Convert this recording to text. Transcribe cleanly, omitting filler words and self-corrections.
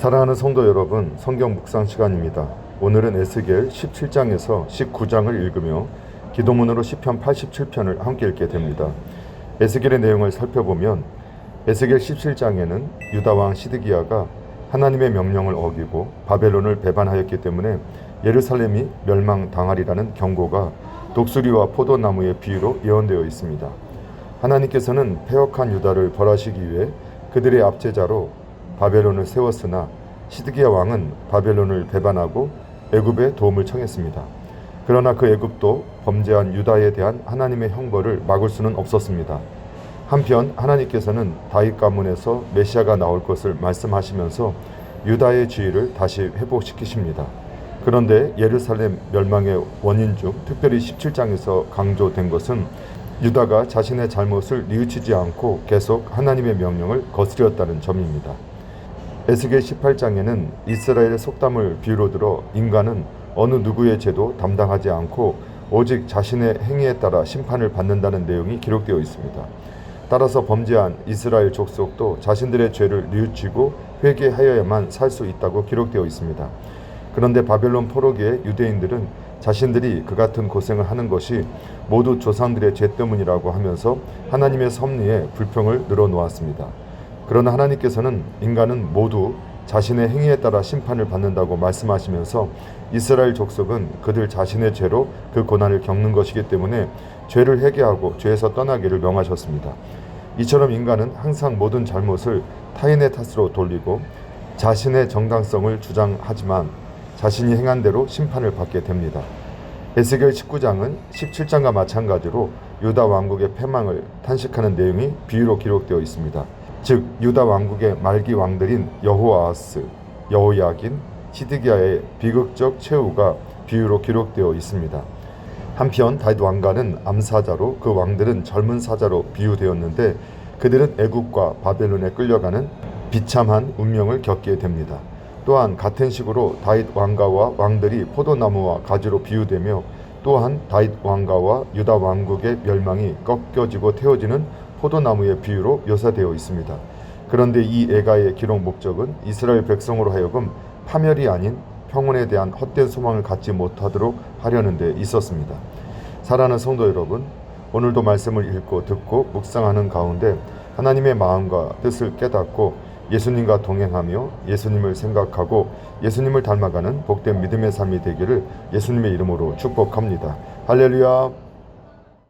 사랑하는 성도 여러분, 성경 묵상 시간입니다. 오늘은 에스겔 17장에서 19장을 읽으며 기도문으로 시편 87편을 함께 읽게 됩니다. 에스겔의 내용을 살펴보면 에스겔 17장에는 유다 왕 시드기야가 하나님의 명령을 어기고 바벨론을 배반하였기 때문에 예루살렘이 멸망당하리라는 경고가 독수리와 포도나무의 비유로 예언되어 있습니다. 하나님께서는 패역한 유다를 벌하시기 위해 그들의 압제자로 바벨론을 세웠으나 시드기야 왕은 바벨론을 배반하고 애굽의 도움을 청했습니다. 그러나 그 애굽도 범죄한 유다에 대한 하나님의 형벌을 막을 수는 없었습니다. 한편 하나님께서는 다윗 가문에서 메시아가 나올 것을 말씀하시면서 유다의 지위를 다시 회복시키십니다. 그런데 예루살렘 멸망의 원인 중 특별히 17장에서 강조된 것은 유다가 자신의 잘못을 뉘우치지 않고 계속 하나님의 명령을 거스렸다는 점입니다. 에스겔 18장에는 이스라엘의 속담을 비유로 들어 인간은 어느 누구의 죄도 담당하지 않고 오직 자신의 행위에 따라 심판을 받는다는 내용이 기록되어 있습니다. 따라서 범죄한 이스라엘 족속도 자신들의 죄를 뉘우치고 회개하여야만 살 수 있다고 기록되어 있습니다. 그런데 바벨론 포로기의 유대인들은 자신들이 그 같은 고생을 하는 것이 모두 조상들의 죄 때문이라고 하면서 하나님의 섭리에 불평을 늘어놓았습니다. 그러나 하나님께서는 인간은 모두 자신의 행위에 따라 심판을 받는다고 말씀하시면서 이스라엘 족속은 그들 자신의 죄로 그 고난을 겪는 것이기 때문에 죄를 회개하고 죄에서 떠나기를 명하셨습니다. 이처럼 인간은 항상 모든 잘못을 타인의 탓으로 돌리고 자신의 정당성을 주장하지만 자신이 행한 대로 심판을 받게 됩니다. 에스겔 19장은 17장과 마찬가지로 유다 왕국의 패망을 탄식하는 내용이 비유로 기록되어 있습니다. 즉 유다 왕국의 말기 왕들인 여호아하스, 여호야긴, 시드기야의 비극적 최후가 비유로 기록되어 있습니다. 한편 다윗 왕가는 암사자로 그 왕들은 젊은 사자로 비유되었는데 그들은 애굽과 바벨론에 끌려가는 비참한 운명을 겪게 됩니다. 또한 같은 식으로 다윗 왕가와 왕들이 포도나무와 가지로 비유되며 또한 다윗 왕가와 유다 왕국의 멸망이 꺾여지고 태워지는 포도나무의 비유로 묘사되어 있습니다. 그런데 이 애가의 기록 목적은 이스라엘 백성으로 하여금 파멸이 아닌 평온에 대한 헛된 소망을 갖지 못하도록 하려는 데 있었습니다. 사랑하는 성도 여러분, 오늘도 말씀을 읽고 듣고 묵상하는 가운데 하나님의 마음과 뜻을 깨닫고 예수님과 동행하며 예수님을 생각하고 예수님을 닮아가는 복된 믿음의 삶이 되기를 예수님의 이름으로 축복합니다. 할렐루야.